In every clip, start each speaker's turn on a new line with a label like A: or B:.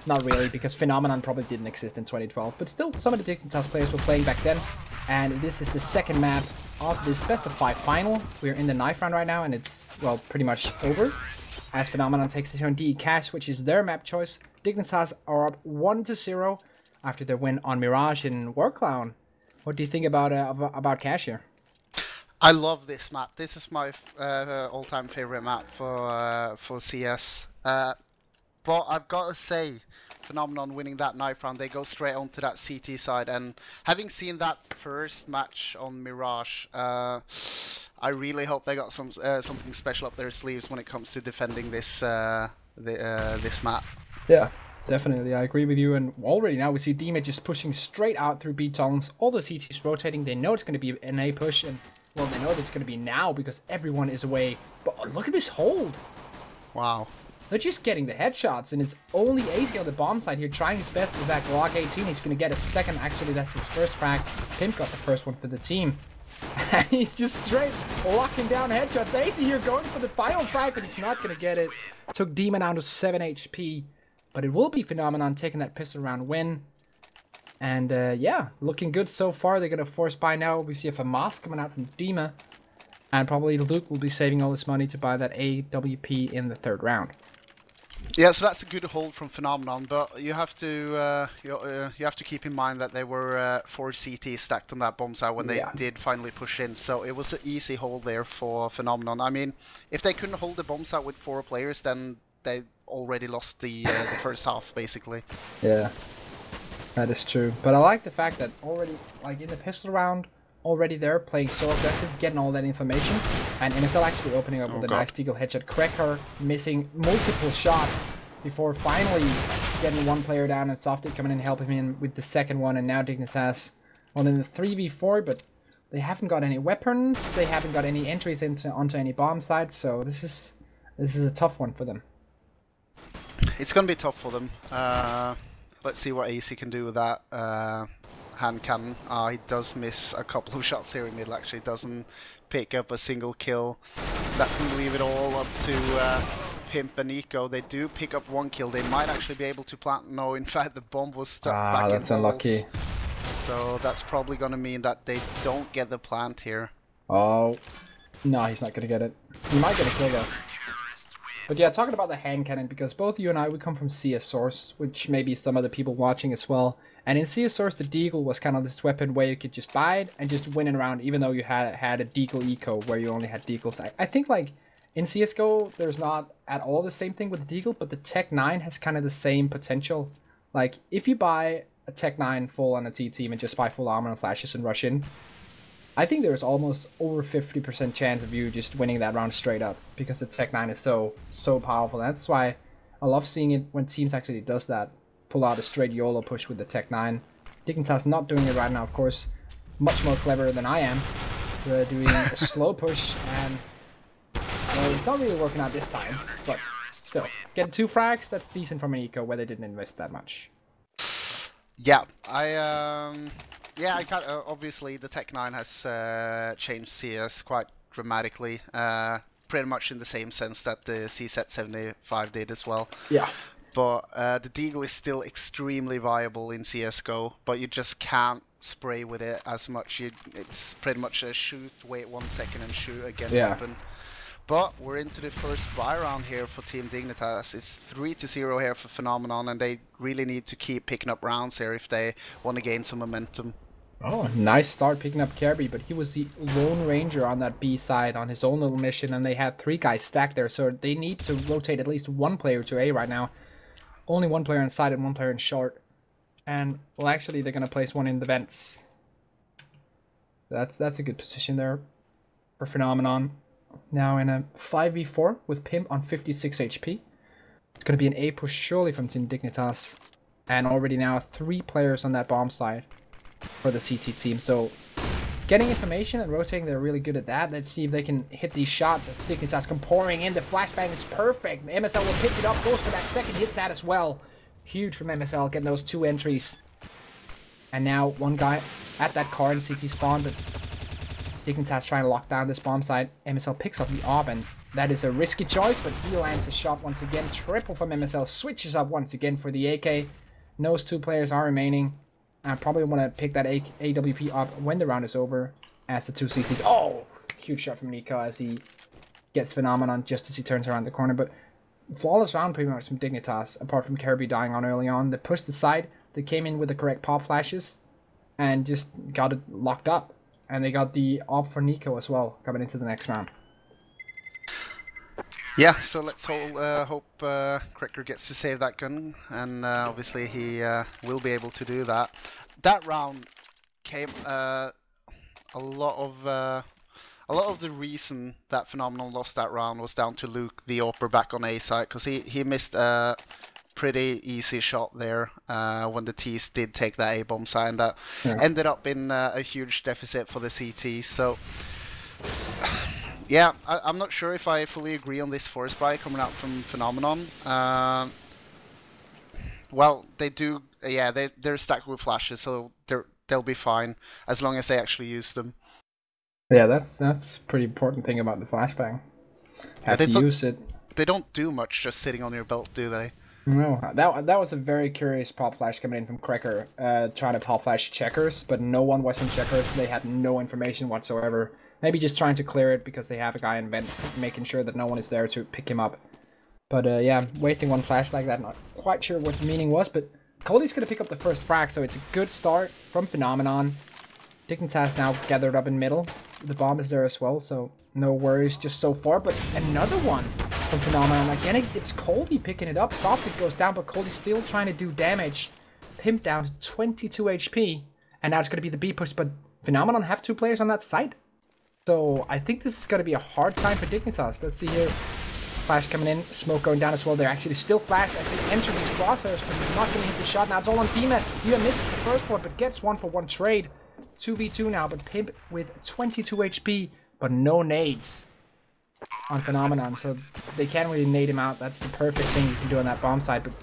A: Not really, because Phenomenon probably didn't exist in 2012, but still, some of the Dignitas players were playing back then, and this is the second map of this best of 5 final. We're in the knife round right now, and it's, well, pretty much over, as Phenomenon takes it on DE Cash, which is their map choice. Dignitas are up 1-0 after their win on Mirage in War Clown. What do you think about Cash here?
B: I love this map. This is my all-time favorite map for CS. But I've got to say, Phenomenon winning that knife round, they go straight onto that CT side. And having seen that first match on Mirage, I really hope they got something special up their sleeves when it comes to defending this this map.
A: Yeah, definitely, I agree with you. And already now we see Dima just pushing straight out through B tunnels. All the CTs rotating. They know it's going to be an A push, and well, they know that it's going to be now because everyone is away. But look at this hold.
B: Wow.
A: They're just getting the headshots, and it's only AC on the bomb side here trying his best with that Glock 18. He's going to get a second. Actually, that's his first frag. Pimp got the first one for the team. And he's just straight locking down headshots. AC here going for the final frag, but he's not going to get it. Took Demon down to 7 HP. But it will be Phenomenon taking that pistol round win. And yeah, looking good so far. They're going to force buy now. We see a FAMAS coming out from Dima. And probably Luke will be saving all his money to buy that AWP in the third round.
B: Yeah, so that's a good hold from Phenomenon, but you have to you have to keep in mind that there were 4 CTs stacked on that bomb site when they did finally push in, so it was an easy hold there for Phenomenon. I mean, if they couldn't hold the bomb site with 4 players, then they already lost the first half, basically.
A: Yeah, that is true. But I like the fact that already, like in the pistol round, already they're playing so aggressive, getting all that information, and MSL actually opening up with a nice deagle headshot. Cracker missing multiple shots before finally getting one player down, and Softy coming in helping him with the second one, and now Dignitas on in the 3v4, but they haven't got any weapons, they haven't got any entries onto any bomb sites, so this is a tough one for them.
B: It's gonna be tough for them. Let's see what AC can do with that. Hand cannon. He does miss a couple of shots here in middle, actually doesn't pick up a single kill. That's going to leave it all up to Pimp and Eco. They do pick up 1 kill. They might actually be able to plant. No, in fact the bomb was stuck back in
A: that's unlucky.
B: So that's probably going to mean that they don't get the plant here.
A: Oh, no, he's not going to get it. He might get a kill though. But yeah, talking about the hand cannon, because both you and I, we come from CS Source, which maybe some other people watching as well. And in CS Source, the Deagle was kind of this weapon where you could just buy it and just win it around, even though you had a Deagle Eco where you only had Deagles. I think like in CSGO, there's not at all the same thing with the Deagle, but the Tech 9 has kind of the same potential. Like if you buy a Tech 9 full on a T team and just buy full armor and flashes and rush in, I think there's almost over 50% chance of you just winning that round straight up, because the Tech 9 is so powerful. That's why I love seeing it when teams actually does that. Pull out a straight YOLO push with the Tech 9. Dignitas not doing it right now, of course. Much more clever than I am. They're doing a slow push, and well, it's not really working out this time, but still. Getting 2 frags, that's decent from an Eco where they didn't invest that much.
B: Yeah, I can't, obviously the Tech 9 has changed CS quite dramatically. Pretty much in the same sense that the CZ75 did as well.
A: Yeah.
B: But the Deagle is still extremely viable in CSGO, but you just can't spray with it as much. It's pretty much a shoot, wait 1 second and shoot again weapon. But we're into the first buy round here for Team Dignitas. It's 3-0 here for Phenomenon, and they really need to keep picking up rounds here if they want to gain some momentum.
A: Oh, nice start picking up Kirby, but he was the lone ranger on that B side on his own little mission, and they had 3 guys stacked there, so they need to rotate at least 1 player to A right now. Only 1 player inside and 1 player in short. And, well, actually, they're going to place 1 in the vents. That's a good position there for Phenomenon. Now in a 5v4 with Pimp on 56 HP. It's going to be an A push surely from Team Dignitas. And already now 3 players on that bomb side for the CT team. So, getting information and rotating, they're really good at that. Let's see if they can hit these shots as Dignitas come pouring in. The flashbang is perfect. MSL will pick it up, goes for that second, hits that as well. Huge from MSL, getting those 2 entries. And now 1 guy at that car in CT spawn, but Dignitas trying to lock down this bomb site. MSL picks up the AWP, and That is a risky choice, but he lands a shot once again. Triple from MSL, switches up once again for the AK. Those 2 players are remaining. I probably want to pick that AWP up when the round is over as the 2 CCs. Oh, huge shot from Nico as he gets Phenomenon just as he turns around the corner. But flawless round pretty much from Dignitas, apart from Kirby dying on early on. They pushed aside, they came in with the correct pop flashes and just got it locked up. And they got the op for Nico as well coming into the next round.
B: Yeah, so let's hope Cracker gets to save that gun, and obviously he will be able to do that. That round came a lot of the reason that Phenomenal lost that round was down to Luke, the AWPer, back on A side, because he missed a pretty easy shot there when the T's did take that A bomb side, and that ended up in a huge deficit for the CT. So. Yeah, I'm not sure if I fully agree on this force buy coming out from Phenomenon. Well, they do, yeah, they're stacked with flashes, so they'll be fine as long as they actually use them.
A: Yeah, that's pretty important thing about the flashbang. Have to use it.
B: They don't do much just sitting on your belt, do they?
A: No, that was a very curious pop flash coming in from Cracker, trying to pop flash checkers, but no one was in checkers. They had no information whatsoever. Maybe just trying to clear it because they have a guy in vents, making sure that no one is there to pick him up. But yeah, wasting 1 flash like that, not quite sure what the meaning was, but Cody's going to pick up the first frag, so it's a good start from Phenomenon. Dignitas now gathered up in middle. The bomb is there as well, so no worries just so far, but another one from Phenomenon. Again, it's Cody picking it up. Softly goes down, but Cody's still trying to do damage. Pimp down to 22 HP, and now it's going to be the B push, but Phenomenon have 2 players on that side. So I think this is going to be a hard time for Dignitas. Let's see here. Flash coming in, smoke going down as well. They're actually still flashed as they enter these crosshairs, but he's not going to hit the shot. Now it's all on Dima. Dima misses the first one, but gets 1-for-1 trade. 2v2 now, but Pimp with 22 HP, but no nades on Phenomenon. So they can't really nade him out. That's the perfect thing you can do on that bomb side. But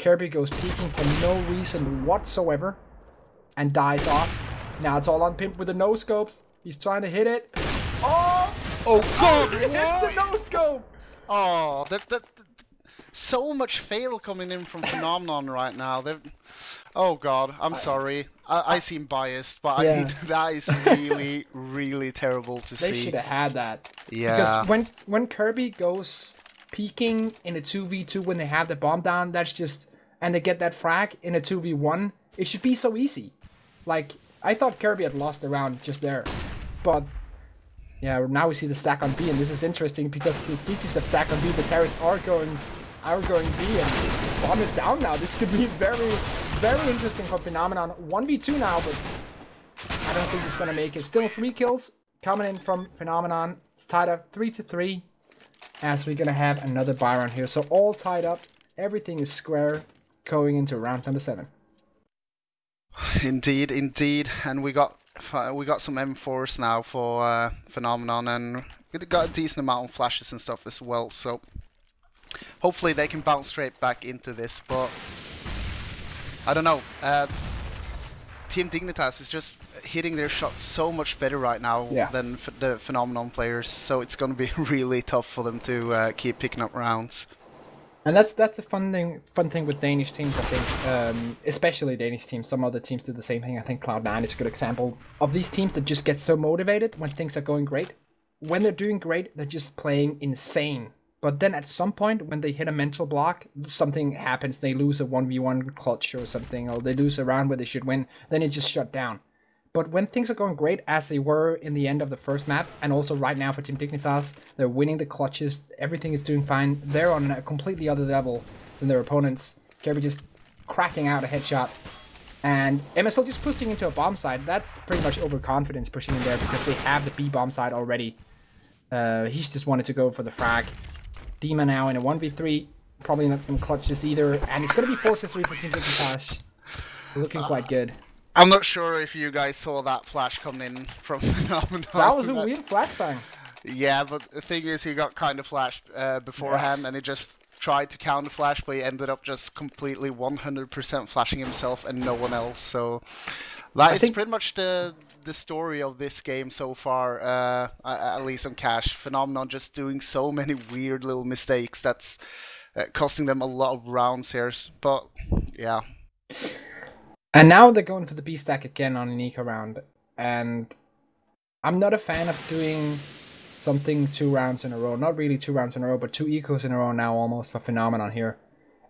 A: Kirby goes peeking for no reason whatsoever and dies off. Now it's all on Pimp with the no-scopes. He's trying to hit it. Oh!
B: Oh god!
A: He hits the no-scope!
B: Oh, that so much fail coming in from Phenomenon right now. Oh god, I'm sorry. I seem biased, but
A: yeah.
B: That is really, really terrible to see.
A: They should have had that.
B: Yeah.
A: Because when Kirby goes peeking in a 2v2 when they have the bomb down, that's just... And they get that frag in a 2v1, it should be so easy. Like, I thought Kirby had lost the round just there. But, yeah, now we see the stack on B, and this is interesting because the CTs have stack on B, the terrorists are going B, and bomb is down now. This could be very, very interesting for Phenomenon. 1v2 now, but I don't think he's going to make it. Still 3 kills coming in from Phenomenon. It's tied up 3-3, as we're going to have another buy round here. So all tied up, everything is square going into round number 7.
B: Indeed, indeed, and we got some M4s now for Phenomenon, and we got a decent amount of flashes and stuff as well. So hopefully they can bounce straight back into this. But I don't know. Team Dignitas is just hitting their shots so much better right now than the Phenomenon players. So it's going to be really tough for them to keep picking up rounds.
A: And that's the fun thing with Danish teams, I think, especially Danish teams. Some other teams do the same thing. I think Cloud9 is a good example of these teams that just get so motivated when things are going great. When they're doing great, they're just playing insane. But then at some point, when they hit a mental block, something happens. They lose a 1v1 clutch or something, or they lose a round where they should win, then it just shut down. But when things are going great, as they were in the end of the first map, and also right now for Team Dignitas, they're winning the clutches, everything is doing fine. They're on a completely other level than their opponents. Kirby just cracking out a headshot. And MSL just pushing into a bomb side. That's pretty much overconfidence pushing in there because they have the B bomb side already. He's just wanted to go for the frag. Dima now in a 1v3, probably not going to clutch this either. And it's going to be 4-3 for Team Dignitas. Looking quite good.
B: I'm not sure if you guys saw that flash coming in from Phenomenon.
A: That was a weird flashbang.
B: Yeah, but the thing is, he got kind of flashed beforehand, and he just tried to counter flash, but he ended up just completely 100% flashing himself and no one else. So That is pretty much the story of this game so far, at least on Cash. Phenomenon just doing so many weird little mistakes that's costing them a lot of rounds here. But yeah.
A: And now they're going for the B stack again on an eco round, and I'm not a fan of doing something 2 rounds in a row. Not really 2 rounds in a row, but 2 ecos in a row now almost for Phenomenon here.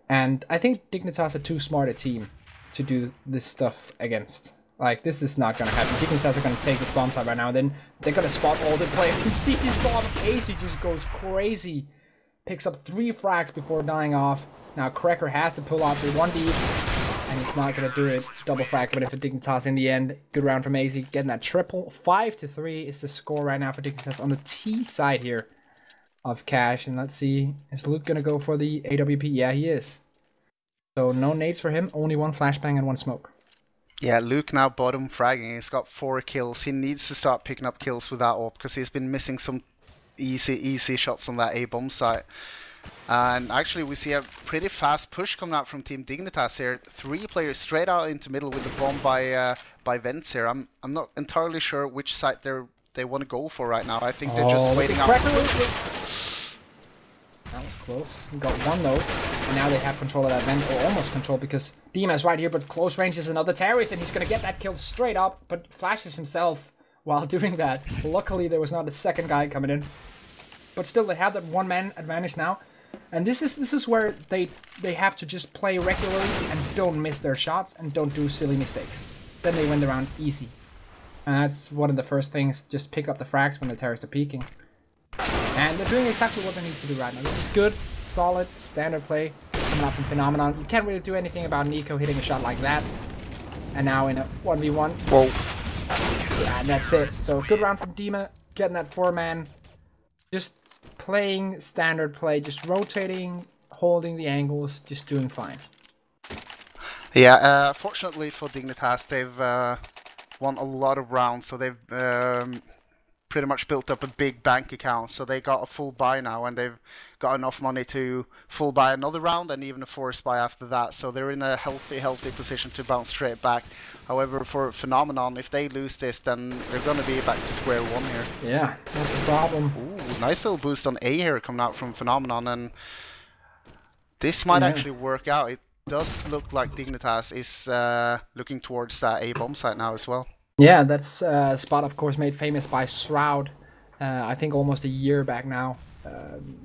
A: And I think Dignitas are too smart a team to do this stuff against. Like, this is not going to happen. Dignitas are going to take this bomb site right now, and then they're going to spot all the players in CT's bomb. AC just goes crazy. Picks up 3 frags before dying off. Now Cracker has to pull out the 1D, and he's not going to do it. Double frag, but for Dignitas in the end. Good round from AC, getting that triple. 5-3 is the score right now for Dignitas on the T side here of Cash. And let's see, is Luke going to go for the AWP? Yeah, he is. So no nades for him, only 1 flashbang and 1 smoke.
B: Yeah, Luke now bottom fragging. He's got 4 kills. He needs to start picking up kills with that AWP because he's been missing some easy shots on that A bomb site. And actually we see a pretty fast push coming out from Team Dignitas here. 3 players straight out into middle with the bomb by Vents here. I'm not entirely sure which site they want to go for right now. I think they're just waiting out.
A: That was close. He got 1 though, and now they have control of that vent, or almost control, because Dima is right here, but close range is another terrorist, and he's gonna get that kill straight up, but flashes himself while doing that. Luckily, there was not a second guy coming in, but still, they have that 1-man advantage now, and this is where they have to just play regularly and don't miss their shots and don't do silly mistakes. Then they win the round easy, and that's one of the first things. Just pick up the frags when the terrorists are peeking. And they're doing exactly what they need to do right now. This is good, solid, standard play coming out from Phenomenon. You can't really do anything about Nico hitting a shot like that. And now in a 1v1.
B: Whoa.
A: Yeah, and that's it. So good round from Dima, getting that 4-man. Just playing standard play, just rotating, holding the angles, just doing fine.
B: Yeah, fortunately for Dignitas, they've won a lot of rounds, so they've pretty much built up a big bank account, so they got a full buy now, and they've got enough money to full buy another round and even a force buy after that, so they're in a healthy position to bounce straight back. However, for Phenomenon, if they lose this, then they're going to be back to square one here.
A: Yeah, that's the problem.
B: Ooh, nice little boost on A here coming out from Phenomenon, and this might actually work out. It does look like Dignitas is looking towards that A bomb site now as well.
A: Yeah, that's a spot, of course, made famous by Shroud. I think almost a year back now,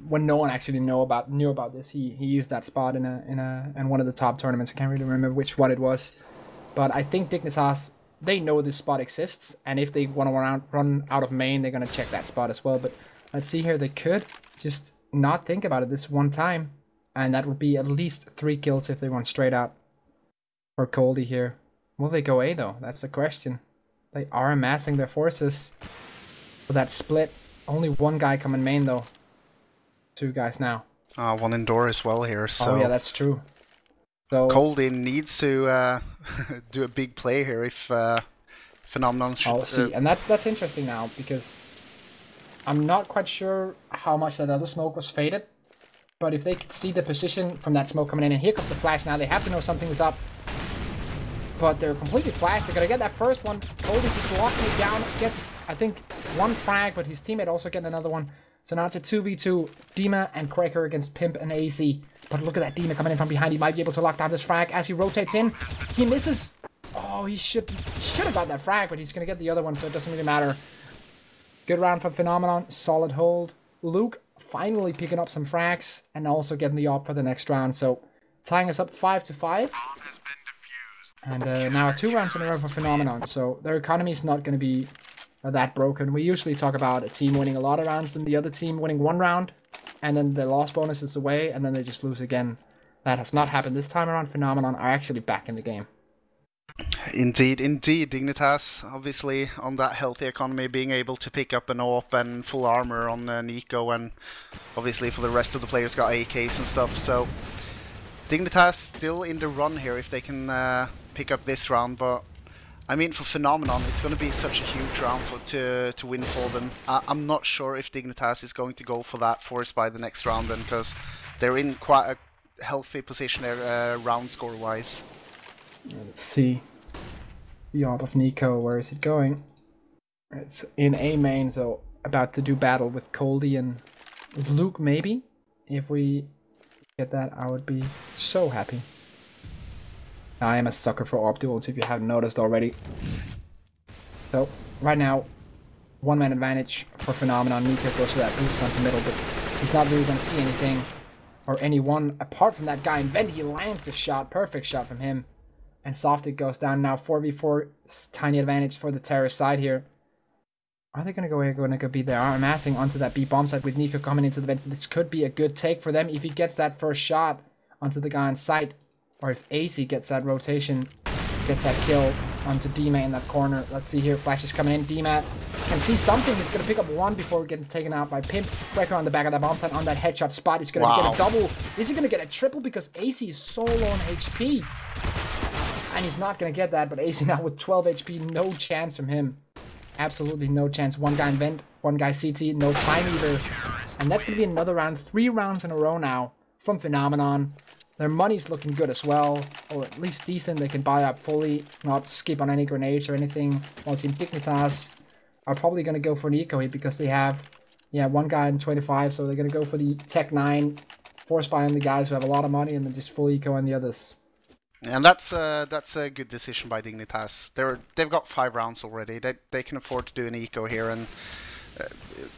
A: when no one actually knew about this. He used that spot in one of the top tournaments. I can't really remember which one it was, but I think Dignitas, they know this spot exists, and if they want to run out of main, they're gonna check that spot as well. But let's see here, they could just not think about it this one time, and that would be at least 3 kills if they run straight out for Coldie here. Will they go A though? That's the question. They are amassing their forces for that split. Only 1 guy coming main though. 2 guys now.
B: 1 indoor as well here. So
A: oh yeah, that's true. So
B: Coldie needs to do a big play here if Phenomenon should.
A: I'll see, and that's interesting now, because I'm not quite sure how much that other smoke was faded, but if they could see the position from that smoke coming in, and here comes the flash now, they have to know something's up. But they're completely flashed. They're gonna get that first one. Coldie just locking it down. Gets, I think, 1 frag, but his teammate also getting another one. So now it's a 2v2. Dima and Cracker against Pimp and AC. But look at that Dima coming in from behind. He might be able to lock down this frag as he rotates in. He misses. Oh, he should have got that frag, but he's gonna get the other one, so it doesn't really matter. Good round from Phenomenon. Solid hold. Luke finally picking up some frags and also getting the op for the next round. So tying us up 5-5. And now 2 rounds in a row for Phenomenon, so their economy is not going to be that broken. We usually talk about a team winning a lot of rounds and the other team winning 1 round, and then the loss bonus is away, and then they just lose again. That has not happened this time around. Phenomenon are actually back in the game.
B: Indeed. Dignitas, obviously, on that healthy economy, being able to pick up an AWP and full armor on Nico, and obviously for the rest of the players got AKs and stuff, so Dignitas still in the run here if they can pick up this round, but I mean, for Phenomenon, it's going to be such a huge round to win for them. I'm not sure if Dignitas is going to go for that force by the next round then, because they're in quite a healthy position there round score wise.
A: Let's see. The orb of Nico, where is it going? It's in A main, so about to do battle with Coldy and Luke, maybe? If we get that, I would be so happy. I am a sucker for orb duels, if you haven't noticed already. So, right now, one-man advantage for Phenomenon. Nico goes for that boost onto middle, but he's not really going to see anything or anyone apart from that guy. And then he lands a shot, perfect shot from him. And Softic goes down now. 4v4, tiny advantage for the terrorist side here. Are they going to go here? Going to be there? I'm amassing onto that B bomb site with Nico coming into the vents. This could be a good take for them if he gets that first shot onto the guy on site. Or if AC gets that rotation, gets that kill onto D-Mat in that corner. Let's see here. Flash is coming in. D-Mat can see something. He's going to pick up one before getting taken out by Pimp. Breaker on the back of that bomb site on that headshot spot. He's going to get a double. Is he going to get a triple? Because AC is so low on HP. And he's not going to get that. But AC now with 12 HP. No chance from him. Absolutely no chance. One guy in vent. One guy CT. No time either. And that's going to be another round. 3 rounds in a row now from Phenomenon. Their money's looking good as well, or at least decent. They can buy up fully, not skip on any grenades or anything. While Team Dignitas are probably going to go for Nico here because they have, one guy in 25, so they're going to go for the Tech 9, force buy on the guys who have a lot of money, and then just full eco on the others.
B: And that's a good decision by Dignitas. They've got 5 rounds already. They can afford to do an eco here and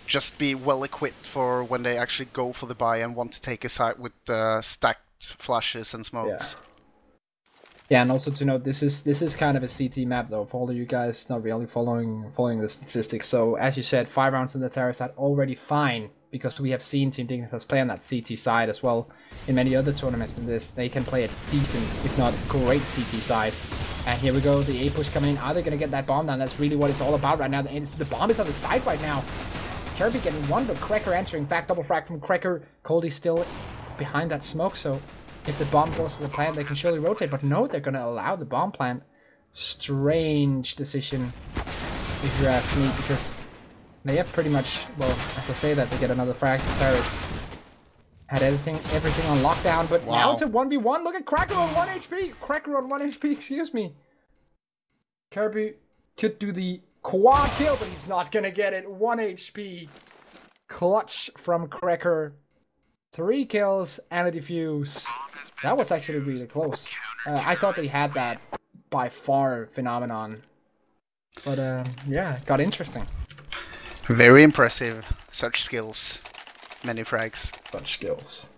B: just be well equipped for when they actually go for the buy and want to take a site with stacked flashes and smokes.
A: Yeah, and also to note, this is kind of a CT map though, for all of you guys not really following the statistics. So as you said, 5 rounds on the terror side already fine, because we have seen Team Dignitas play on that CT side as well in many other tournaments. In this, they can play a decent, if not great, CT side. And here we go, the A push coming in. Are they going to get that bomb down? That's really what it's all about right now. The bomb is on the side right now. Kirby getting one, but Cracker answering back. Double frag from Cracker. Coldy still behind that smoke, so if the bomb goes to the plant, they can surely rotate. But no, they're going to allow the bomb plant. Strange decision, if you ask me, because they have pretty much, well, as I say that, they get another frag. Terrorists had everything on lockdown, but now it's a 1v1. Look at Cracker on 1 HP. Cracker on 1 HP, excuse me. Kirby could do the quad kill, but he's not going to get it. 1 HP. Clutch from Cracker. 3 kills and a defuse. That was actually really close. I thought they had that by far, Phenomenon. But yeah, it got interesting.
B: Very impressive. Such skills. Many frags.
A: Such skills.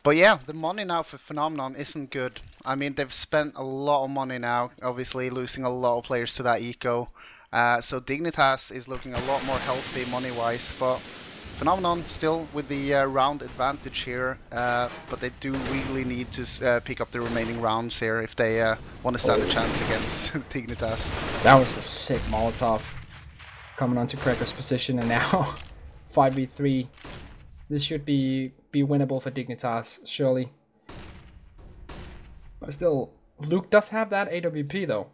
B: But yeah, the money now for Phenomenon isn't good. I mean, they've spent a lot of money now, obviously losing a lot of players to that eco. So Dignitas is looking a lot more healthy money-wise, but Phenomenon still with the round advantage here, but they do really need to pick up the remaining rounds here if they want to stand a chance against Dignitas.
A: That was a sick Molotov coming onto Cracker's position, and now 5v3. This should be winnable for Dignitas, surely. But still, Luke does have that AWP though,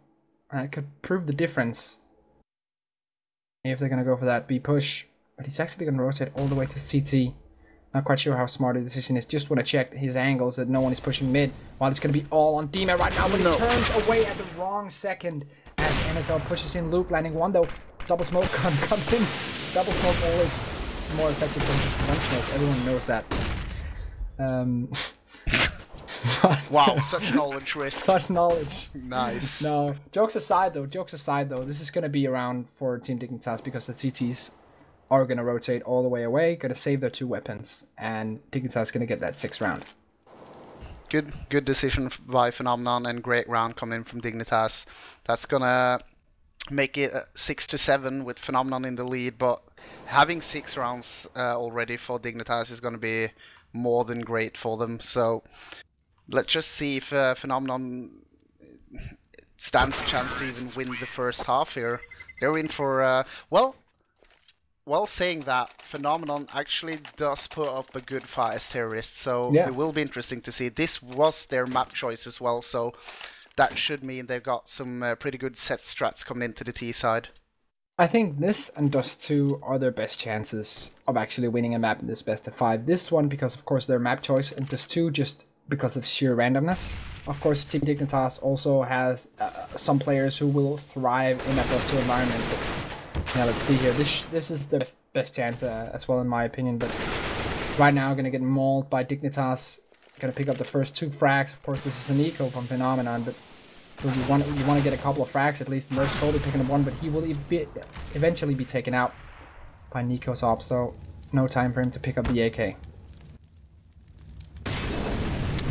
A: and it could prove the difference if they're going to go for that B push. But he's actually going to rotate all the way to CT. Not quite sure how smart the decision is. Just want to check his angles that no one is pushing mid. While it's going to be all on D-Mat right now. But he turns away at the wrong second as NSL pushes in Luke. Landing one though. Double smoke comes in. Double smoke always more effective than just one smoke. Everyone knows that.
B: Wow, such knowledge, Risk.
A: Such knowledge.
B: Nice.
A: No, jokes aside though. This is going to be around for Team Dignitas because the CTs are going to rotate all the way away, going to save their 2 weapons, and Dignitas is going to get that 6th round.
B: Good decision by Phenomenon, and great round coming in from Dignitas. That's going to make it 6-7 with Phenomenon in the lead, but having 6 rounds already for Dignitas is going to be more than great for them. So let's just see if Phenomenon stands a chance to even win the first half here. They're in for, well, saying that, Phenomenon actually does put up a good fight as terrorists, so it will be interesting to see. This was their map choice as well, so that should mean they've got some pretty good set strats coming into the T side.
A: I think this and Dust 2 are their best chances of actually winning a map in this best of 5. This one because of course their map choice, and Dust 2 just because of sheer randomness Of course, Team Dignitas also has some players who will thrive in that +2 environment. But, yeah, let's see here. This is the best chance as well, in my opinion. But right now, gonna get mauled by Dignitas. Gonna pick up the first 2 frags. Of course, this is an eco from Phenomenon, but you want to get a couple of frags at least. And there's totally picking up 1, but he will eventually be taken out by Nico's op. So no time for him to pick up the AK.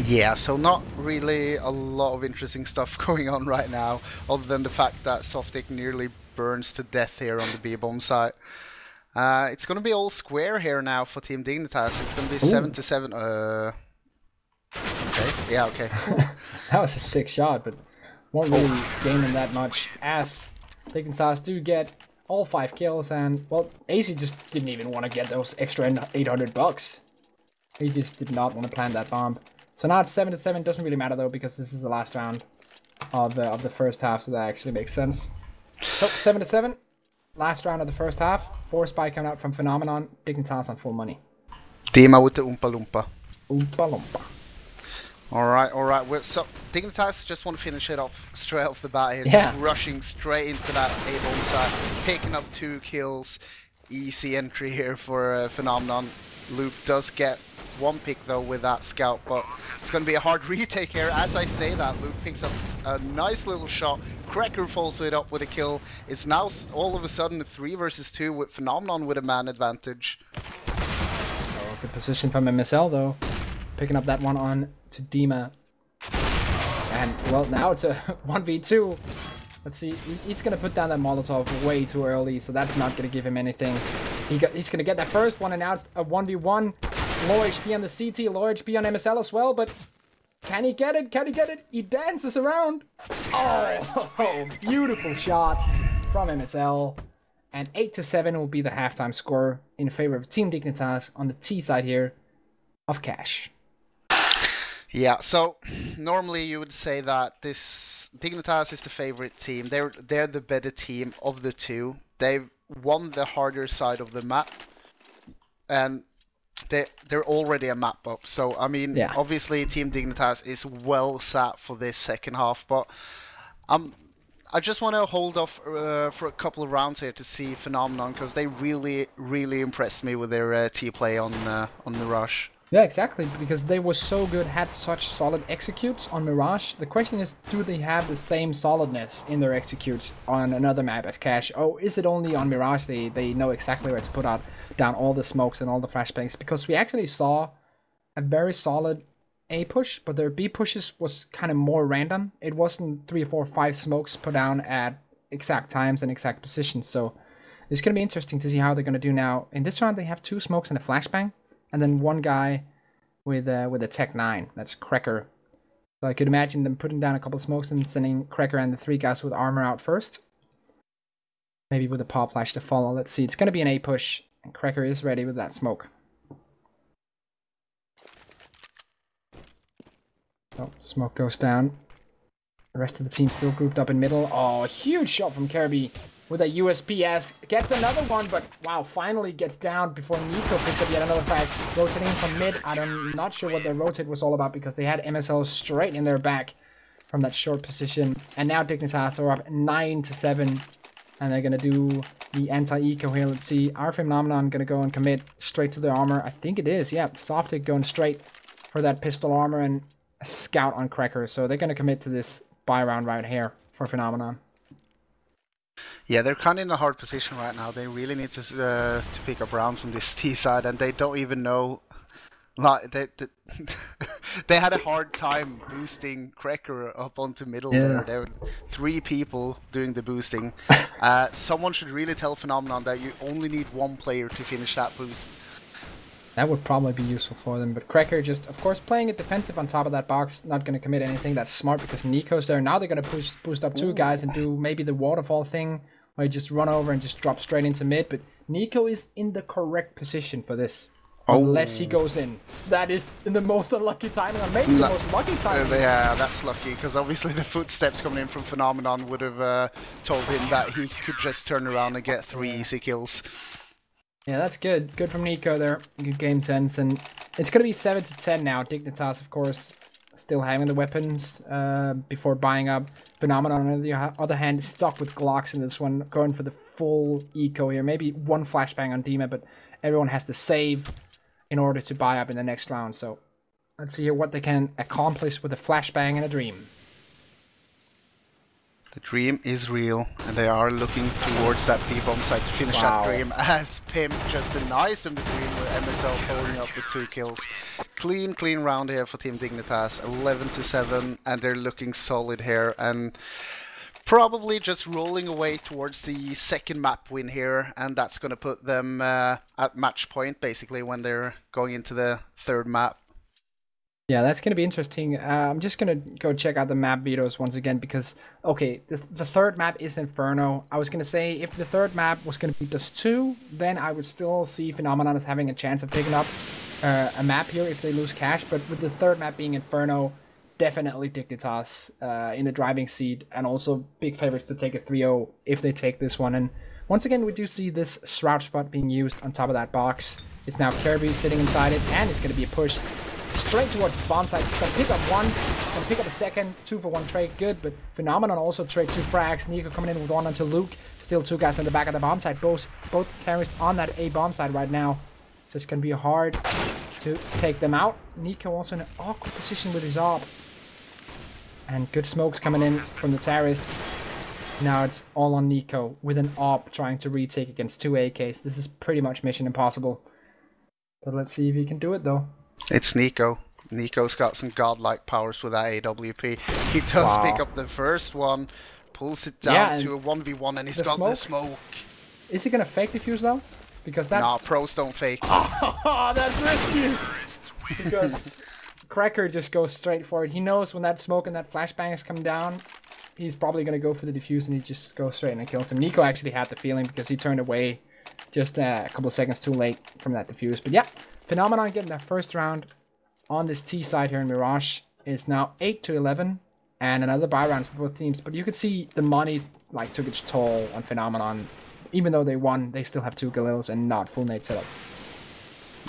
B: Yeah, so not really a lot of interesting stuff going on right now, other than the fact that Softic nearly burns to death here on the B-bomb site. It's gonna be all square here now for Team Dignitas. It's gonna be 7-7. Okay, yeah, okay.
A: That was a sick shot, but won't really gain him that much, as Dignitas do get all 5 kills, and, well, AC just didn't even want to get those extra 800 bucks. He just did not want to plant that bomb. So now it's 7-7. Doesn't really matter though, because this is the last round of the first half, so that actually makes sense. So 7-7, last round of the first half. 4 spy coming out from Phenomenon. Dignitas on full money.
B: Dima with the Oompa Loompa.
A: Oompa Loompa.
B: Alright, alright. So Dignitas just want to finish it off straight off the bat here.
A: Yeah.
B: Just rushing straight into that A-bomb site, picking up 2 kills. Easy entry here for Phenomenon. Luke does get 1 pick though with that scout, but it's going to be a hard retake here. As I say that, Luke picks up a nice little shot. Cracker follows it up with a kill. It's now all of a sudden a 3 versus 2 with Phenomenon with a man advantage.
A: Oh, good position from MSL though. Picking up that one on to Dima. And, well, now it's a 1v2. Let's see, he's going to put down that Molotov way too early, so that's not going to give him anything. He's going to get that first one, and now it's a 1v1. Low HP on the CT, low HP on MSL as well, but can he get it? Can he get it? He dances around. Oh, beautiful shot from MSL. And 8-7 will be the halftime score in favor of Team Dignitas on the T side here of Cash.
B: Yeah, so normally you would say that this Dignitas is the favorite team. They're the better team of the 2. They've won the harder side of the map, and they're already a map up. So I mean, yeah. Obviously Team Dignitas is well set for this second half, but I just want to hold off for a couple of rounds here to see Phenomenon, because they really impressed me with their T play on Mirage.
A: Yeah, exactly, because they were so good, had such solid executes on Mirage. The question is, do they have the same solidness in their executes on another map as Cash? Oh, is it only on Mirage they know exactly where to put down all the smokes and all the flashbangs? Because we actually saw a very solid A push, but their B pushes was kind of more random. It wasn't 3, 4, 5 smokes put down at exact times and exact positions. So it's going to be interesting to see how they're going to do now. In this round, they have 2 smokes and a flashbang. And then 1 guy with a Tech 9. That's Cracker. So I could imagine them putting down a couple of smokes and sending Cracker and the 3 guys with armor out first. Maybe with a pop flash to follow. Let's see. It's going to be an A push. And Cracker is ready with that smoke. Oh, smoke goes down. The rest of the team still grouped up in middle. Oh, a huge shot from Kirby with a USPS. Gets another one, but wow, finally gets down before Nico picks up yet another frag. Rotating from mid. I'm not sure what their rotate was all about, because they had MSL straight in their back from that short position. And now Dignitas are up 9-7. And they're going to do the anti-eco here. Let's see. Our Phenomenon going to go and commit straight to the armor. I think it is. Yeah, Softic going straight for that pistol armor and a scout on Cracker. So they're going to commit to this buy round right here for Phenomenon.
B: Yeah, they're kind of in a hard position right now. They really need to pick up rounds on this T side, and they don't even know. Like they had a hard time boosting Cracker up onto middle.
A: Yeah.
B: There were 3 people doing the boosting. Someone should really tell Phenomenon that you only need 1 player to finish that boost.
A: That would probably be useful for them, but Cracker just, of course, playing it defensive on top of that box, not going to commit anything. That's smart because Nico's there. Now they're going to boost up 2 guys and do maybe the waterfall thing, where you just run over and just drop straight into mid, but Nico is in the correct position for this, unless he goes in. That is the most unlucky timing, or maybe the most lucky timing.
B: Yeah, that's lucky, because obviously the footsteps coming in from Phenomenon would have told him that he could just turn around and get 3 easy kills.
A: Yeah, that's good. Good from Nico there. Good game sense. And it's going to be 7-10 now. Dignitas, of course, still having the weapons before buying up. Phenomenon, on the other hand, is stuck with Glocks in this one, going for the full eco here. Maybe one flashbang on Dima, but everyone has to save in order to buy up in the next round. So let's see here what they can accomplish with a flashbang and a dream.
B: The dream is real, and they are looking towards that B-bomb site to finish that dream, as Pim just denies them the dream with MSL holding up the 2 kills. Clean round here for Team Dignitas, 11-7, and they're looking solid here, and probably just rolling away towards the second map win here, and that's going to put them at match point, basically, when they're going into the third map.
A: Yeah, that's going to be interesting. I'm just going to go check out the map videos once again because, okay, the third map is Inferno. I was going to say if the third map was going to be just 2, then I would still see Phenomenon as having a chance of picking up a map here if they lose cash. But with the third map being Inferno, definitely Dignitas in the driving seat, and also big favorites to take a 3-0 if they take this one. And once again, we do see this Shroud spot being used on top of that box. It's now Kirby sitting inside it, and it's going to be a push straight towards the bomb site. Gonna pick up one, gonna pick up a second, 2 for 1 trade, good, but Phenomenon also trade 2 frags. Nico coming in with 1 onto Luke. Still 2 guys in the back of the bomb site. Both terrorists on that A bomb site right now. So it's gonna be hard to take them out. Nico also in an awkward position with his AWP. And good smokes coming in from the terrorists. Now it's all on Nico with an AWP trying to retake against 2 AKs. This is pretty much mission impossible. But let's see if he can do it though.
B: It's Nico. Nico's got some godlike powers with that AWP. He does pick up the first one, pulls it down to a 1v1, and he's got the smoke.
A: Is he gonna fake defuse though? Because that's...
B: Nah, pros don't fake.
A: Oh, that's risky! Because Cracker just goes straight for it. He knows when that smoke and that flashbang is coming down, he's probably gonna go for the defuse, and he just goes straight and kills him. Nico actually had the feeling because he turned away just a couple of seconds too late from that defuse. But yeah, Phenomenon getting their first round on this T side here in Mirage. It's now 8-11, and another buy round for both teams. But you could see the money like took its toll on Phenomenon. Even though they won, they still have 2 Galils and not full nade setup.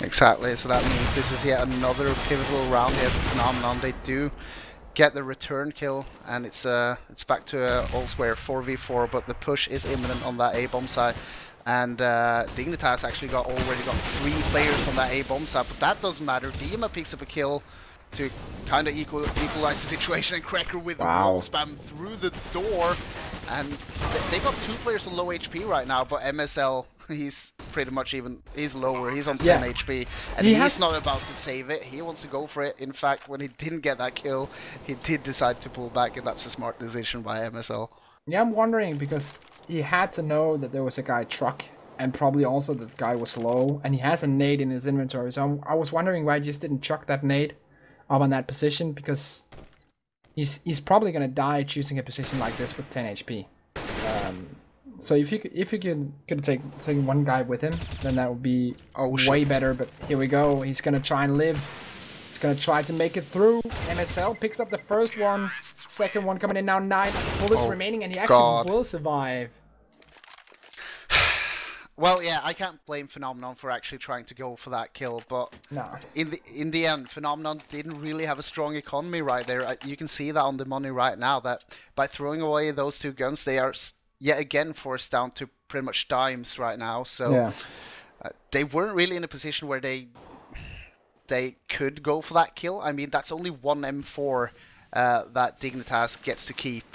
B: Exactly, so that means this is yet another pivotal round here for Phenomenon. They do get the return kill, and it's back to all square 4v4, but the push is imminent on that A-bomb side. And Dignitas actually already got 3 players on that A-bomb side, but that doesn't matter. Dima picks up a kill to kind of equalize the situation, and Cracker with the wall spam through the door. And they got 2 players on low HP right now, but MSL, he's pretty much he's lower, he's on 10 HP, and he's not about to save it. He wants to go for it. In fact, when he didn't get that kill, he did decide to pull back, and that's a smart decision by MSL.
A: Yeah, I'm wondering because he had to know that there was a guy truck, and probably also that the guy was low, and he has a nade in his inventory. So I was wondering why he just didn't chuck that nade up on that position, because he's probably gonna die choosing a position like this with 10 HP. So if you could take one guy with him, then that would be way better. But here we go. He's gonna try and live. He's gonna try to make it through. MSL picks up the first one. Second one coming in now. 9 bullets remaining, and he actually will survive.
B: Well, yeah, I can't blame Phenomenon for actually trying to go for that kill, but in the end, Phenomenon didn't really have a strong economy right there. You can see that on the money right now, that by throwing away those 2 guns, they are yet again forced down to pretty much dimes right now. So they weren't really in a position where they could go for that kill. I mean, that's only 1 M4 that Dignitas gets to keep,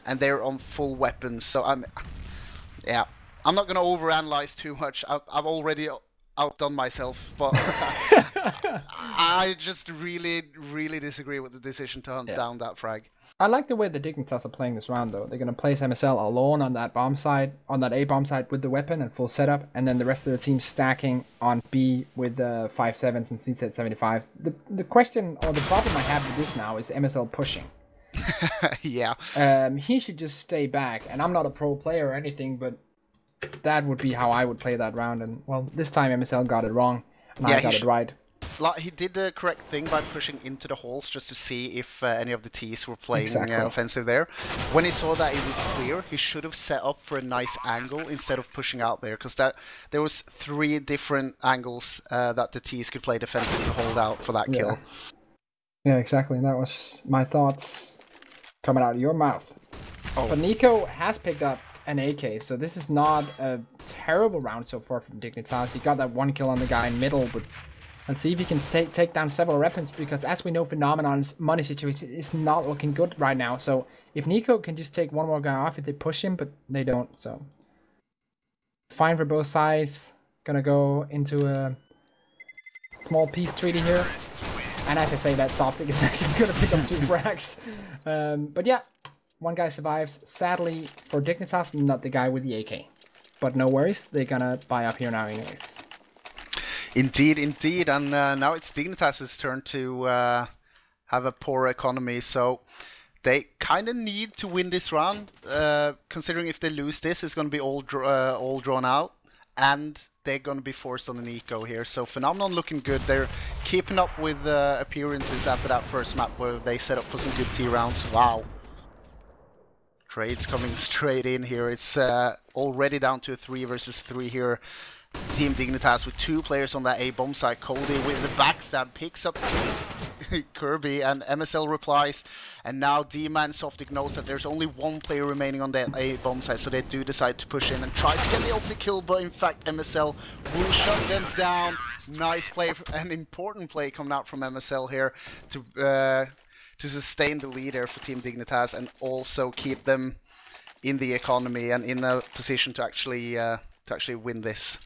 B: and they're on full weapons. So I'm not going to overanalyze too much. I've already outdone myself, but I just really disagree with the decision to hunt down that frag.
A: I like the way the Dignitas are playing this round, though. They're going to place MSL alone on that bomb side, on that A bomb side with the weapon and full setup, and then the rest of the team stacking on B with the 5.7s and CZ75s. The question, or the problem I have with this now is MSL pushing. He should just stay back, and I'm not a pro player or anything, but that would be how I would play that round. And well, this time MSL got it wrong, and I got it right.
B: He did the correct thing by pushing into the holes just to see if any of the T's were playing offensive there. When he saw that it was clear, he should have set up for a nice angle instead of pushing out there, because there was 3 different angles that the T's could play defensive to hold out for that kill.
A: Yeah, exactly. That was my thoughts coming out of your mouth.
B: Oh.
A: But Nico has picked up an AK, so this is not a terrible round so far from Dignitas. He got that one kill on the guy in middle, but let's see if he can take down several weapons, because as we know, Phenomenon's money situation is not looking good right now. So if Nico can just take one more guy off if they push him, but they don't, so fine for both sides. Gonna go into a small peace treaty here. And as I say, that Softic is actually gonna pick up 2 frags. But yeah, one guy survives. Sadly for Dignitas, not the guy with the AK. But no worries, they're gonna buy up here now anyways.
B: Indeed, indeed, and now it's Dignitas' turn to have a poor economy, so they kind of need to win this round, considering if they lose this, it's going to be all drawn out, and they're going to be forced on an eco here. So Phenomenon looking good. They're keeping up with appearances after that first map where they set up for some good T rounds. Wow. Trades coming straight in here. It's already down to a 3 versus 3 here. Team Dignitas with 2 players on that A bomb side. Cody with the backstab picks up Kirby, and MSL replies, and now D-Man Softic knows that there's only 1 player remaining on that A bomb side, so they do decide to push in and try to get the opening kill, but in fact MSL will shut them down. Nice play, an important play coming out from MSL here to sustain the lead there for Team Dignitas and also keep them in the economy and in a position to actually win this.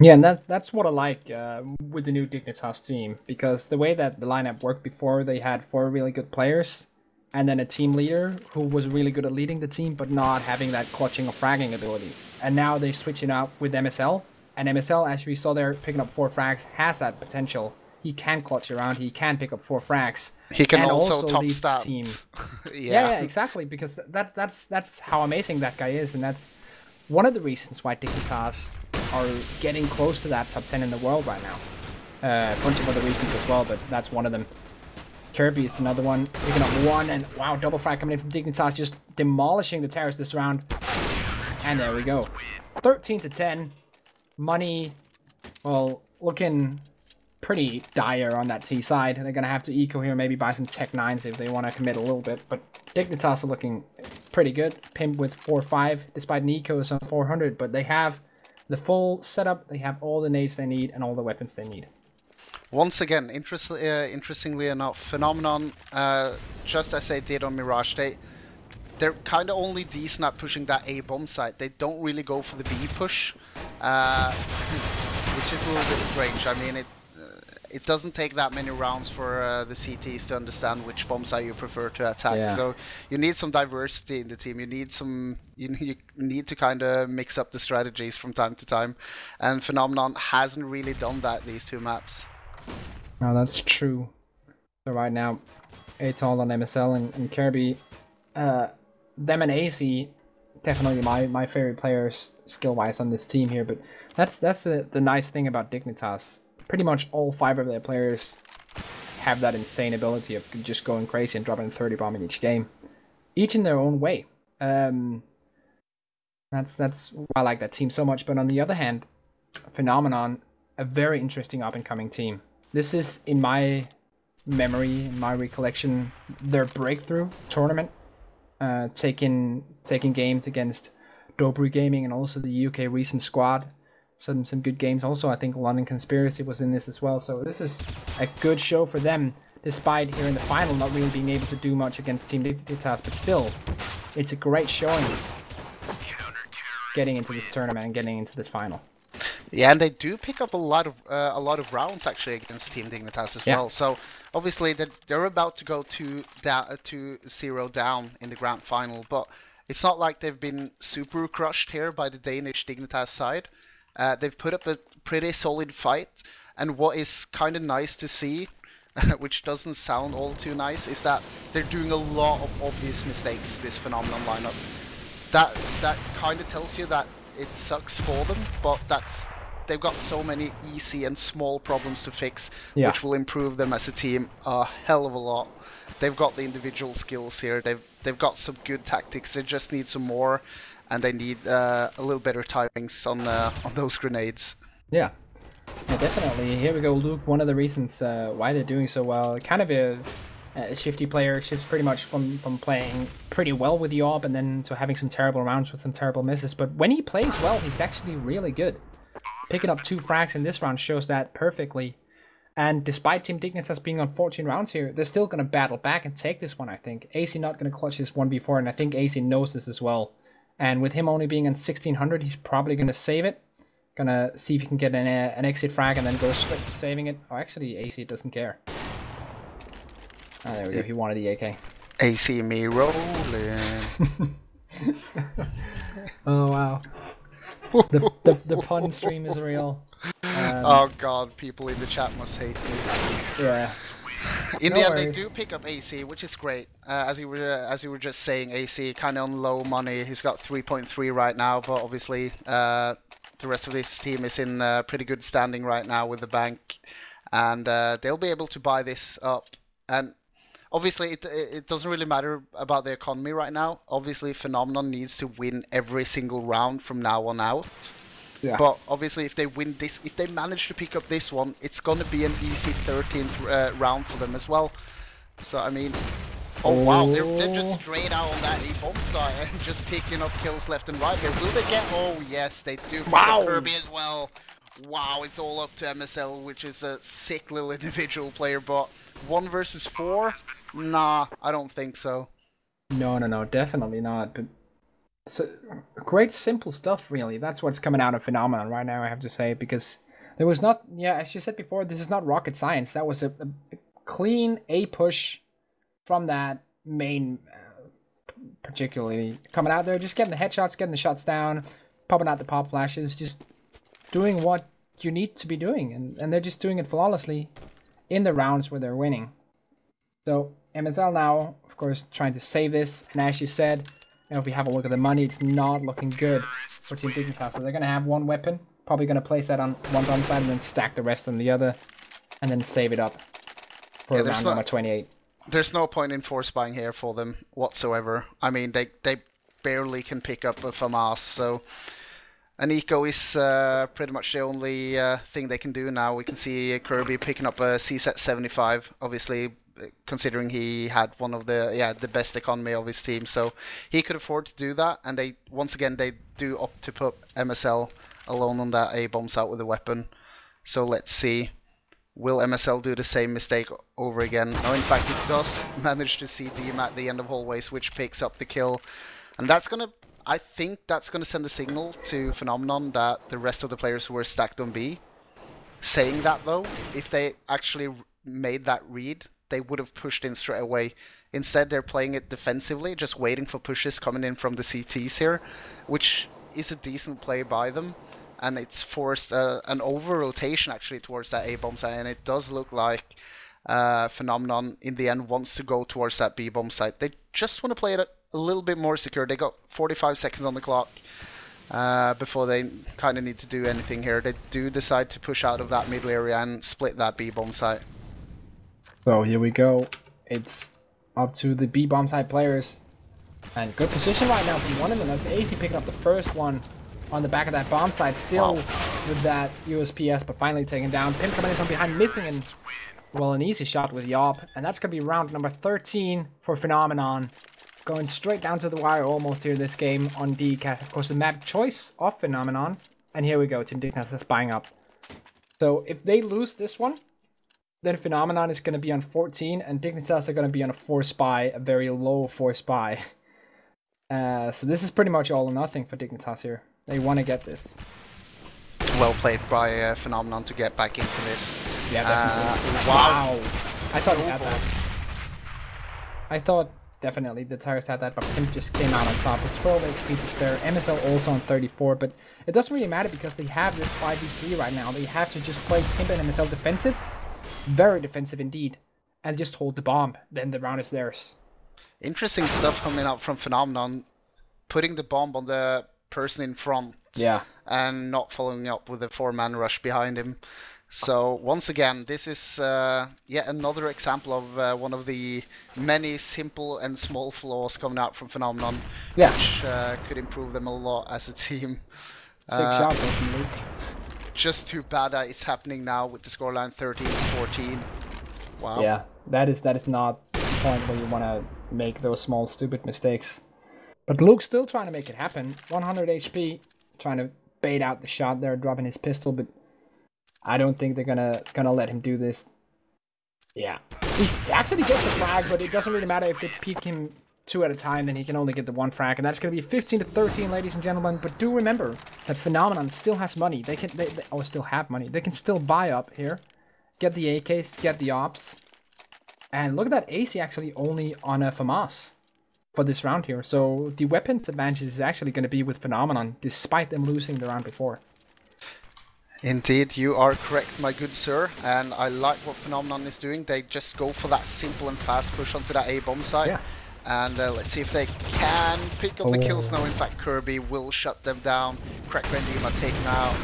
A: Yeah, and that's what I like with the new Dignitas team, because the way that the lineup worked before, they had 4 really good players, and then a team leader who was really good at leading the team, but not having that clutching or fragging ability. And now they switch it out with MSL, and MSL, as we saw there, picking up 4 frags, has that potential. He can clutch around, he can pick up 4 frags.
B: He can
A: and
B: also top
A: lead
B: stat.
A: The team.
B: Yeah,
A: exactly, because that's how amazing that guy is, and that's one of the reasons why Dignitas are getting close to that top 10 in the world right now. A bunch of other reasons as well, but that's one of them. Kirby is another one, picking up 1, and wow, double frag coming in from Dignitas, just demolishing the terrorists this round. And there we go. 13-10. Money, well, looking pretty dire on that T side. They're gonna have to eco here, maybe buy some Tech 9s if they want to commit a little bit, but Dignitas are looking pretty good. Pimp with 4-5, despite an eco is on 400, but they have the full setup, they have all the nades they need and all the weapons they need.
B: Once again, interestingly enough, Phenomenon, just as they did on Mirage, they're kind of only decent at pushing that A bomb site. They don't really go for the B push, which is a little bit strange. I mean, it doesn't take that many rounds for the CTs to understand which bomb site you prefer to attack. Yeah. So you need some diversity in the team. You need you need to kind of mix up the strategies from time to time. And Phenomenon hasn't really done that these 2 maps.
A: No, that's true. So right now, Atoll on MSL and Kirby, them and AC, definitely my favorite players skill-wise on this team here. But that's the nice thing about Dignitas. Pretty much all 5 of their players have that insane ability of just going crazy and dropping 30 bomb in each game, each in their own way. That's why I like that team so much. But on the other hand, Phenomenon, a very interesting up-and-coming team. This is, in my memory, in my recollection, their breakthrough tournament, taking games against Dobry Gaming and also the UK recent squad. Some good games. Also, I think London Conspiracy was in this as well. So this is a good show for them, despite here in the final not really being able to do much against Team Dignitas. But still, it's a great showing getting into this tournament and getting into this final.
B: Yeah, and they do pick up a lot of rounds actually against Team Dignitas as well. So obviously they're about to go to 0 down in the grand final, but it's not like they've been super crushed here by the Danish Dignitas side. They've put up a pretty solid fight, and what is kind of nice to see, which doesn't sound all too nice, is that they're doing a lot of obvious mistakes, this Phenomenon lineup. That kind of tells you that it sucks for them, but they've got so many easy and small problems to fix, which will improve them as a team a hell of a lot. They've got the individual skills here, they've got some good tactics, they just need some more. And they need a little better timings on those grenades.
A: Yeah, definitely. Here we go, Luke. One of the reasons why they're doing so well, kind of Shifty player shifts pretty much from playing pretty well with Yob and then to having some terrible rounds with some terrible misses. But when he plays well, he's actually really good. Picking up 2 frags in this round shows that perfectly. And despite Team Dignitas being on 14 rounds here, they're still going to battle back and take this one, I think. AC not going to clutch this 1v4, and I think AC knows this as well. And with him only being on 1600, he's probably going to save it. Gonna see if he can get an exit frag and then go straight to saving it. Oh, actually, AC doesn't care. Oh, there we go. He wanted the AK.
B: AC me rolling.
A: Oh, wow. The pun stream is real.
B: Oh god, people in the chat must hate me.
A: Yeah.
B: In the end, they do pick up AC, which is great. As you were just saying, AC kind of on low money. He's got 3.3 right now, but obviously the rest of this team is in pretty good standing right now with the bank, and they'll be able to buy this up. And obviously, it doesn't really matter about the economy right now. Obviously, Phenomenon needs to win every single round from now on out. Yeah. But obviously, if they win this, if they manage to pick up this one, it's going to be an easy 13th round for them as well. So, I mean, oh wow, they're just straight out on that A-bomb side and just picking up kills left and right here. Will they get, oh yes, they do pick up Kirby as well. Wow, it's all up to MSL, which is a sick little individual player, but 1 versus 4? Nah, I don't think so.
A: No, definitely not. But so, great simple stuff, really. That's what's coming out of Phenomenon right now, I have to say, because there was not, yeah, as you said before, this is not rocket science. That was a clean A push from that main, particularly coming out there, just getting the headshots, getting the shots down, popping out the pop flashes, just doing what you need to be doing, and they're just doing it flawlessly in the rounds where they're winning. So MSL now, of course, trying to save this, and as you said, you know, if we have a look at the money, it's not looking good for Team Dignitas. So they're going to have 1 weapon, probably going to place that on one bomb side and then stack the rest on the other, and then save it up for round number 28.
B: There's no point in force buying here for them whatsoever. I mean, they barely can pick up a FAMAS, so an eco is pretty much the only thing they can do now. We can see Kirby picking up a CSET 75, obviously, considering he had one of the best economy of his team, so he could afford to do that. And they once again they do opt to put MSL alone on that A-bomb site with a weapon. So let's see, will MSL do the same mistake over again? No, in fact, it does manage to see Deem at the end of hallways, which picks up the kill, and that's gonna, I think that's gonna send a signal to Phenomenon that the rest of the players who were stacked on B. Saying that though, if they actually made that read, they would have pushed in straight away. Instead, they're playing it defensively, just waiting for pushes coming in from the CTs here, which is a decent play by them, and it's forced an over-rotation actually towards that A-bomb site, and it does look like Phenomenon in the end wants to go towards that B-bomb site. They just want to play it a little bit more secure. They got 45 seconds on the clock before they kind of need to do anything here. They do decide to push out of that middle area and split that B-bomb site.
A: So here we go. It's up to the B-bomb side players. And good position right now from one of them. That's AC picking up the first one on the back of that bomb side. Still with that USPS, but finally taken down. Pim coming in from behind, missing, and well, an easy shot with Yob. And that's going to be round number 13 for Phenomenon. Going straight down to the wire almost here this game on DCAT. Of course, the map choice of Phenomenon. And here we go. Team Dignitas is buying up. So if they lose this one, then Phenomenon is going to be on 14, and Dignitas are going to be on a force buy, a very low force buy. So this is pretty much all or nothing for Dignitas here. They want to get this.
B: Well played by Phenomenon to get back into this.
A: Yeah, definitely. Wow. I thought he had that. I thought definitely the Tyrus had that, but Pimp just came out on top with 12 HP to spare. MSL also on 34, but it doesn't really matter because they have this 5v3 right now. They have to just play Pimp and MSL defensive. Very defensive indeed, and just hold the bomb, then the round is theirs.
B: Interesting stuff coming out from Phenomenon, putting the bomb on the person in front, and not following up with a 4-man rush behind him. So once again, this is yet another example of one of the many simple and small flaws coming out from Phenomenon, which could improve them a lot as a team.
A: Sick shot, definitely.
B: Just too bad that it's happening now with the scoreline 13-14. Wow.
A: Yeah, that is not point where you want to make those small stupid mistakes. But Luke's still trying to make it happen. 100 HP, trying to bait out the shot there, dropping his pistol, but I don't think they're gonna let him do this. Yeah, he actually gets the frag, but it doesn't really matter if they peek him 2 at a time, then he can only get the 1 frag, and that's gonna be 15 to 13, ladies and gentlemen. But do remember that Phenomenon still has money. They still have money. They can still buy up here, get the AKs, get the ops, and look at that AC actually only on a FAMAS for this round here. So the weapons advantage is actually going to be with Phenomenon, despite them losing the round before.
B: Indeed, you are correct, my good sir, and I like what Phenomenon is doing. They just go for that simple and fast push onto that A-bomb site. Yeah. And let's see if they can pick up the kills now. In fact, Kirby will shut them down. Cracker and Dima taken out.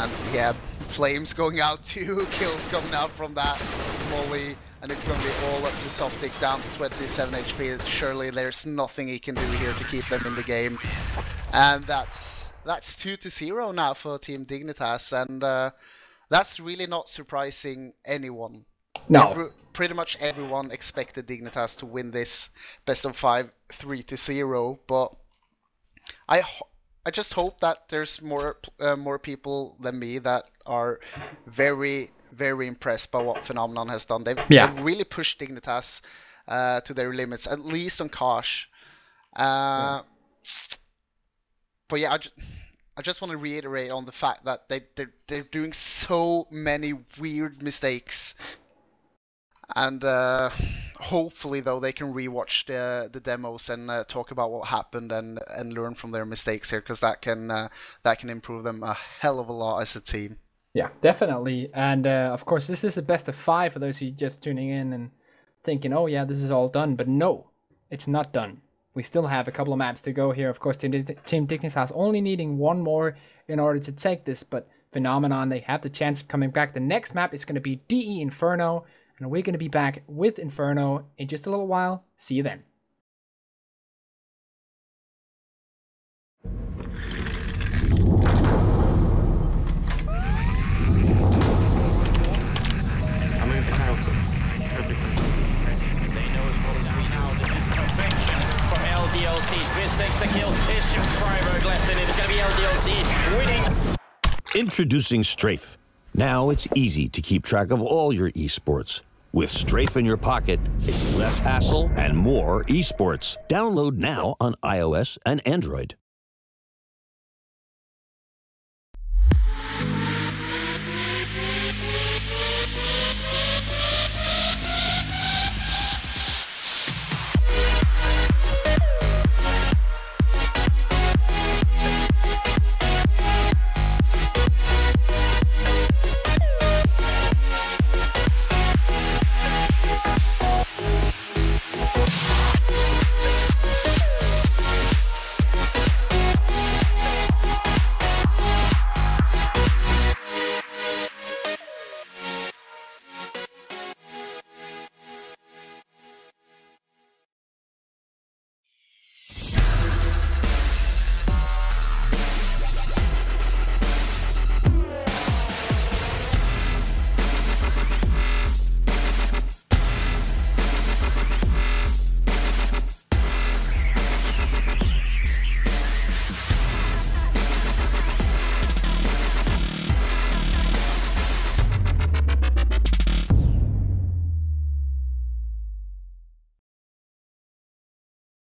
B: And yeah, Flames going out too. Kills coming out from that Molly. And it's going to be all up to Softic, down to 27 HP. Surely there's nothing he can do here to keep them in the game. And that's 2-0 now for Team Dignitas. And that's really not surprising anyone.
A: No.
B: Pretty much everyone expected Dignitas to win this best of 5, 3-0. But I just hope that there's more people than me that are very impressed by what Phenomenon has done. They've really pushed Dignitas to their limits, at least on Kosh. But yeah, I just want to reiterate on the fact that they're doing so many weird mistakes, and hopefully though they can rewatch the demos and talk about what happened and learn from their mistakes here, because that can improve them a hell of a lot as a team.
A: Yeah, definitely. And of course, this is the best of 5 for those who are just tuning in and thinking, oh yeah, this is all done. But no, it's not done. We still have a couple of maps to go here. Of course, Team Dignitas only needing 1 more in order to take this. But Phenomenon, they have the chance of coming back. The next map is going to be DE Inferno. And we're going to be back with Inferno in just a little while. See you then.
C: Smith takes the kill. It's just Freiburg left, and it's going to be LDLC winning.
D: Introducing Strafe. Now it's easy to keep track of all your esports. With Strafe in your pocket, it's less hassle and more esports. Download now on iOS and Android.